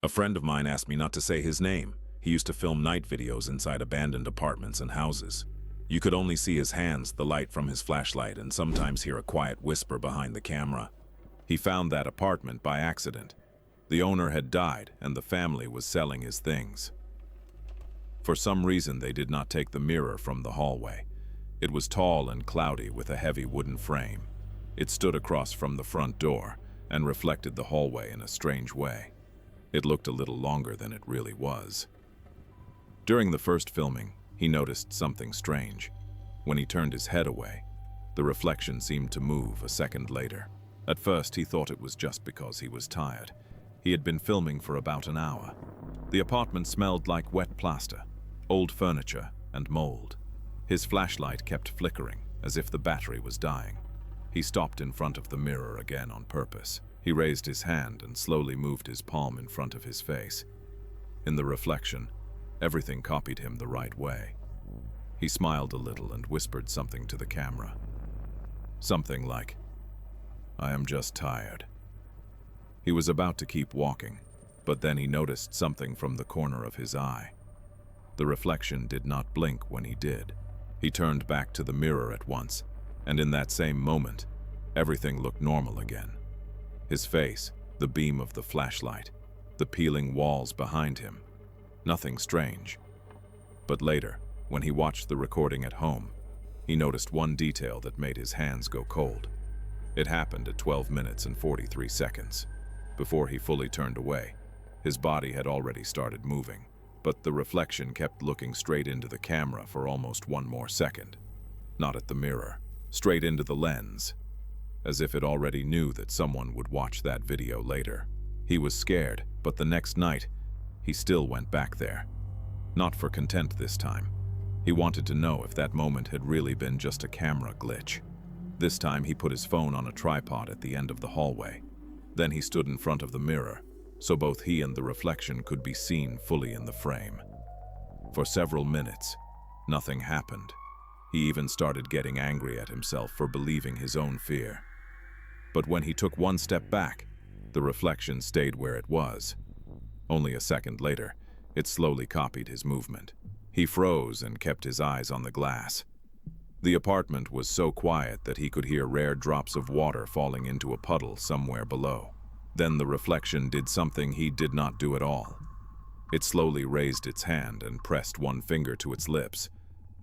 A friend of mine asked me not to say his name. He used to film night videos inside abandoned apartments and houses. You could only see his hands, the light from his flashlight, and sometimes hear a quiet whisper behind the camera. He found that apartment by accident. The owner had died, and the family was selling his things. For some reason, they did not take the mirror from the hallway. It was tall and cloudy with a heavy wooden frame. It stood across from the front door and reflected the hallway in a strange way. It looked a little longer than it really was. During the first filming, he noticed something strange. When he turned his head away, the reflection seemed to move a second later. At first, he thought it was just because he was tired. He had been filming for about an hour. The apartment smelled like wet plaster, old furniture, and mold. His flashlight kept flickering, as if the battery was dying. He stopped in front of the mirror again on purpose. He raised his hand and slowly moved his palm in front of his face. In the reflection, everything copied him the right way. He smiled a little and whispered something to the camera. Something like, "I am just tired." He was about to keep walking, but then he noticed something from the corner of his eye. The reflection did not blink when he did. He turned back to the mirror at once, and in that same moment, everything looked normal again. His face, the beam of the flashlight, the peeling walls behind him. Nothing strange. But later, when he watched the recording at home, he noticed one detail that made his hands go cold. It happened at 12 minutes and 43 seconds. Before he fully turned away, his body had already started moving, but the reflection kept looking straight into the camera for almost one more second. Not at the mirror, straight into the lens, as if it already knew that someone would watch that video later. He was scared, but the next night, he still went back there. Not for content this time. He wanted to know if that moment had really been just a camera glitch. This time he put his phone on a tripod at the end of the hallway. Then he stood in front of the mirror, so both he and the reflection could be seen fully in the frame. For several minutes, nothing happened. He even started getting angry at himself for believing his own fear. But when he took one step back, the reflection stayed where it was. Only a second later, it slowly copied his movement. He froze and kept his eyes on the glass. The apartment was so quiet that he could hear rare drops of water falling into a puddle somewhere below. Then the reflection did something he did not do at all. It slowly raised its hand and pressed one finger to its lips,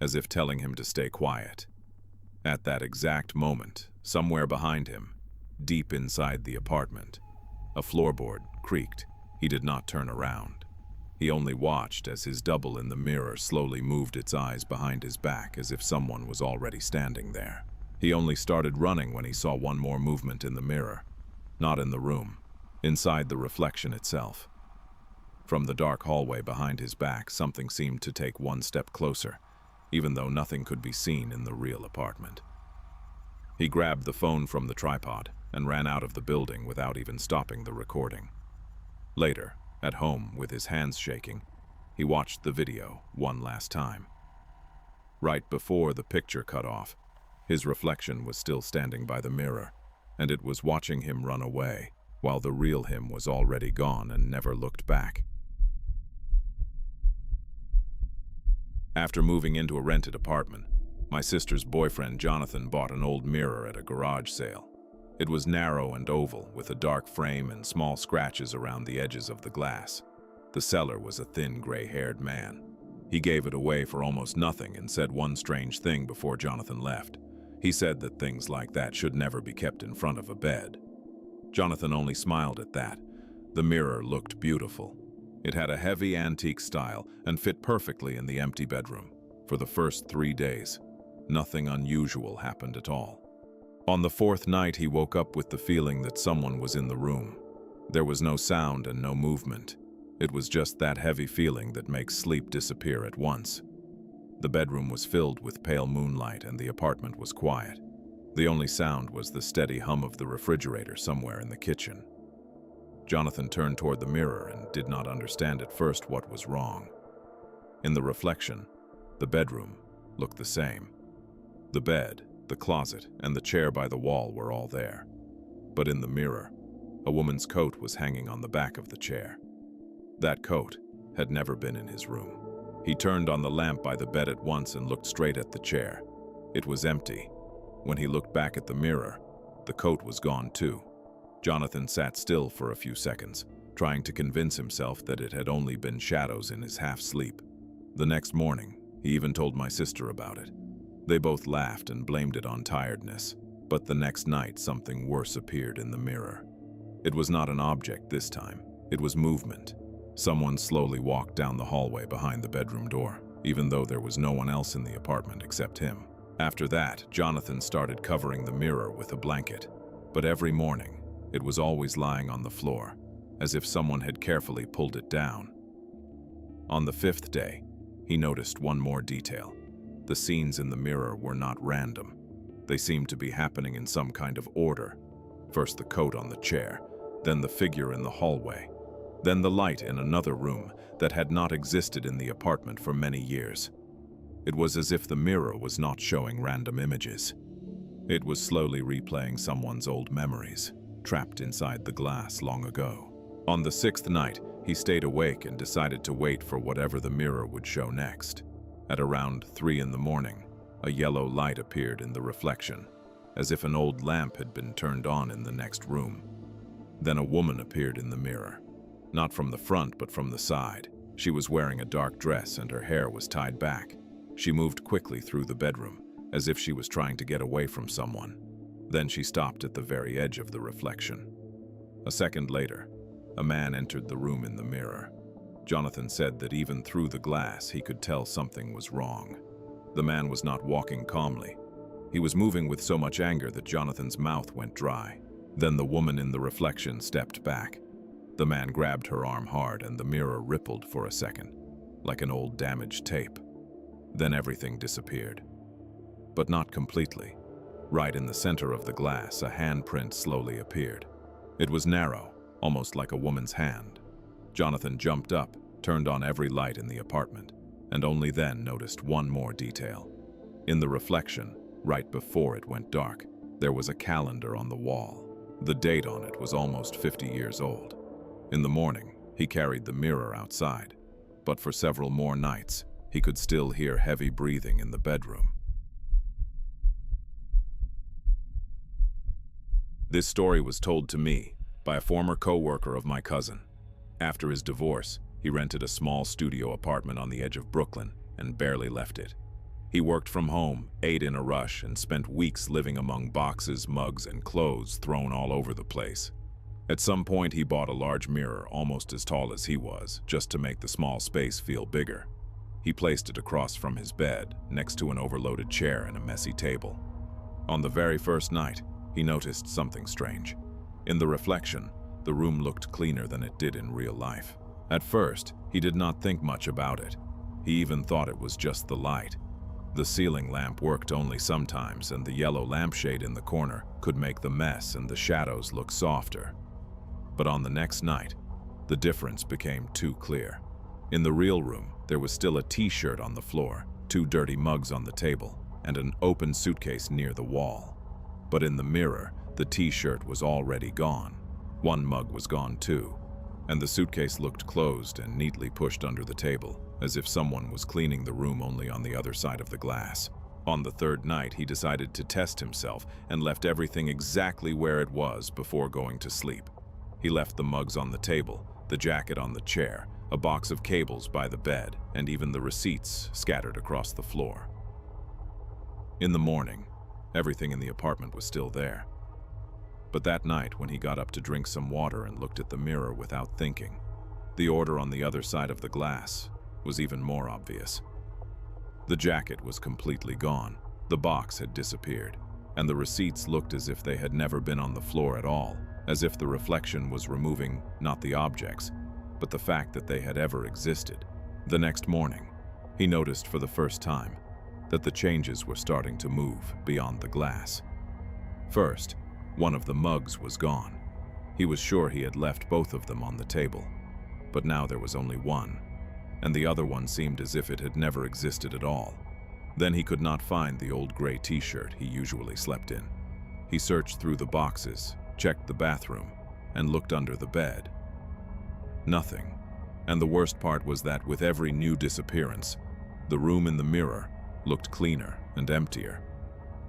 as if telling him to stay quiet. At that exact moment, somewhere behind him, deep inside the apartment, a floorboard creaked. He did not turn around. He only watched as his double in the mirror slowly moved its eyes behind his back as if someone was already standing there. He only started running when he saw one more movement in the mirror. Not in the room, inside the reflection itself. From the dark hallway behind his back, something seemed to take one step closer, even though nothing could be seen in the real apartment. He grabbed the phone from the tripod and ran out of the building without even stopping the recording. Later, at home with his hands shaking, he watched the video one last time. Right before the picture cut off, his reflection was still standing by the mirror, and it was watching him run away, while the real him was already gone and never looked back. After moving into a rented apartment, my sister's boyfriend Jonathan bought an old mirror at a garage sale. It was narrow and oval, with a dark frame and small scratches around the edges of the glass. The seller was a thin, gray-haired man. He gave it away for almost nothing and said one strange thing before Jonathan left. He said that things like that should never be kept in front of a bed. Jonathan only smiled at that. The mirror looked beautiful. It had a heavy antique style and fit perfectly in the empty bedroom. For the first 3 days, nothing unusual happened at all. On the 4th night, he woke up with the feeling that someone was in the room. There was no sound and no movement. It was just that heavy feeling that makes sleep disappear at once. The bedroom was filled with pale moonlight and the apartment was quiet. The only sound was the steady hum of the refrigerator somewhere in the kitchen. Jonathan turned toward the mirror and did not understand at first what was wrong. In the reflection, the bedroom looked the same. The bed, the closet, and the chair by the wall were all there. But in the mirror, a woman's coat was hanging on the back of the chair. That coat had never been in his room. He turned on the lamp by the bed at once and looked straight at the chair. It was empty. When he looked back at the mirror, the coat was gone too. Jonathan sat still for a few seconds, trying to convince himself that it had only been shadows in his half-sleep. The next morning, he even told my sister about it. They both laughed and blamed it on tiredness, but the next night something worse appeared in the mirror. It was not an object this time. It was movement. Someone slowly walked down the hallway behind the bedroom door, even though there was no one else in the apartment except him. After that, Jonathan started covering the mirror with a blanket, but every morning, it was always lying on the floor, as if someone had carefully pulled it down. On the fifth day, he noticed one more detail. The scenes in the mirror were not random. They seemed to be happening in some kind of order. First the coat on the chair, then the figure in the hallway, then the light in another room that had not existed in the apartment for many years. It was as if the mirror was not showing random images. It was slowly replaying someone's old memories, trapped inside the glass long ago. On the sixth night, he stayed awake and decided to wait for whatever the mirror would show next. At around 3 in the morning, a yellow light appeared in the reflection, as if an old lamp had been turned on in the next room. Then a woman appeared in the mirror. Not from the front, but from the side. She was wearing a dark dress and her hair was tied back. She moved quickly through the bedroom, as if she was trying to get away from someone. Then she stopped at the very edge of the reflection. A second later, a man entered the room in the mirror. Jonathan said that even through the glass he could tell something was wrong. The man was not walking calmly. He was moving with so much anger that Jonathan's mouth went dry. Then the woman in the reflection stepped back. The man grabbed her arm hard and the mirror rippled for a second, like an old damaged tape. Then everything disappeared. But not completely. Right in the center of the glass, a handprint slowly appeared. It was narrow, almost like a woman's hand. Jonathan jumped up, turned on every light in the apartment, and only then noticed one more detail. In the reflection, right before it went dark, there was a calendar on the wall. The date on it was almost 50 years old. In the morning, he carried the mirror outside, but for several more nights, he could still hear heavy breathing in the bedroom. This story was told to me by a former co-worker of my cousin. After his divorce, he rented a small studio apartment on the edge of Brooklyn and barely left it. He worked from home, ate in a rush, and spent weeks living among boxes, mugs, and clothes thrown all over the place. At some point, he bought a large mirror almost as tall as he was, just to make the small space feel bigger. He placed it across from his bed, next to an overloaded chair and a messy table. On the very first night, he noticed something strange. In the reflection, the room looked cleaner than it did in real life. At first, he did not think much about it. He even thought it was just the light. The ceiling lamp worked only sometimes, and the yellow lampshade in the corner could make the mess and the shadows look softer. But on the next night, the difference became too clear. In the real room, there was still a t-shirt on the floor, 2 dirty mugs on the table, and an open suitcase near the wall. But in the mirror, the t-shirt was already gone. 1 mug was gone too, and the suitcase looked closed and neatly pushed under the table, as if someone was cleaning the room only on the other side of the glass. On the third night, he decided to test himself and left everything exactly where it was before going to sleep. He left the mugs on the table, the jacket on the chair, a box of cables by the bed, and even the receipts scattered across the floor. In the morning, everything in the apartment was still there. But that night, when he got up to drink some water and looked at the mirror without thinking, the order on the other side of the glass was even more obvious. The jacket was completely gone, the box had disappeared, and the receipts looked as if they had never been on the floor at all, as if the reflection was removing not the objects, but the fact that they had ever existed. The next morning, he noticed for the first time that the changes were starting to move beyond the glass. First, one of the mugs was gone. He was sure he had left both of them on the table, but now there was only one, and the other one seemed as if it had never existed at all. Then he could not find the old gray t-shirt he usually slept in. He searched through the boxes, checked the bathroom, and looked under the bed. Nothing. And the worst part was that with every new disappearance, the room in the mirror looked cleaner and emptier,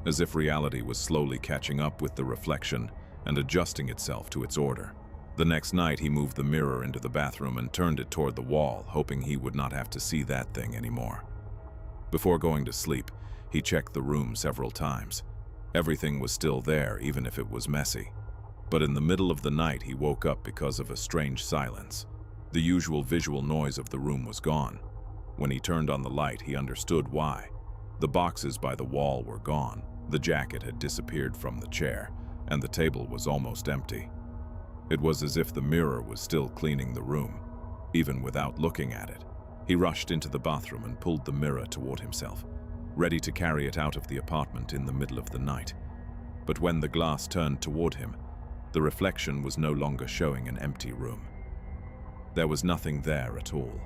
as if reality was slowly catching up with the reflection and adjusting itself to its order. The next night, he moved the mirror into the bathroom and turned it toward the wall, hoping he would not have to see that thing anymore. Before going to sleep, he checked the room several times. Everything was still there, even if it was messy. But in the middle of the night, he woke up because of a strange silence. The usual visual noise of the room was gone. When he turned on the light, he understood why. The boxes by the wall were gone, the jacket had disappeared from the chair, and the table was almost empty. It was as if the mirror was still cleaning the room, even without looking at it. He rushed into the bathroom and pulled the mirror toward himself, ready to carry it out of the apartment in the middle of the night. But when the glass turned toward him, the reflection was no longer showing an empty room. There was nothing there at all.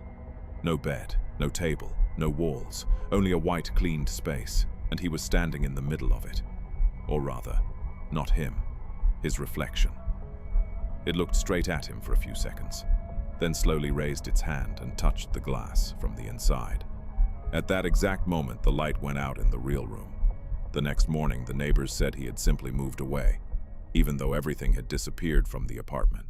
No bed, no table, no walls, only a white cleaned space, and he was standing in the middle of it. Or rather, not him, his reflection. It looked straight at him for a few seconds, then slowly raised its hand and touched the glass from the inside. At that exact moment, the light went out in the real room. The next morning, the neighbors said he had simply moved away, even though everything had disappeared from the apartment.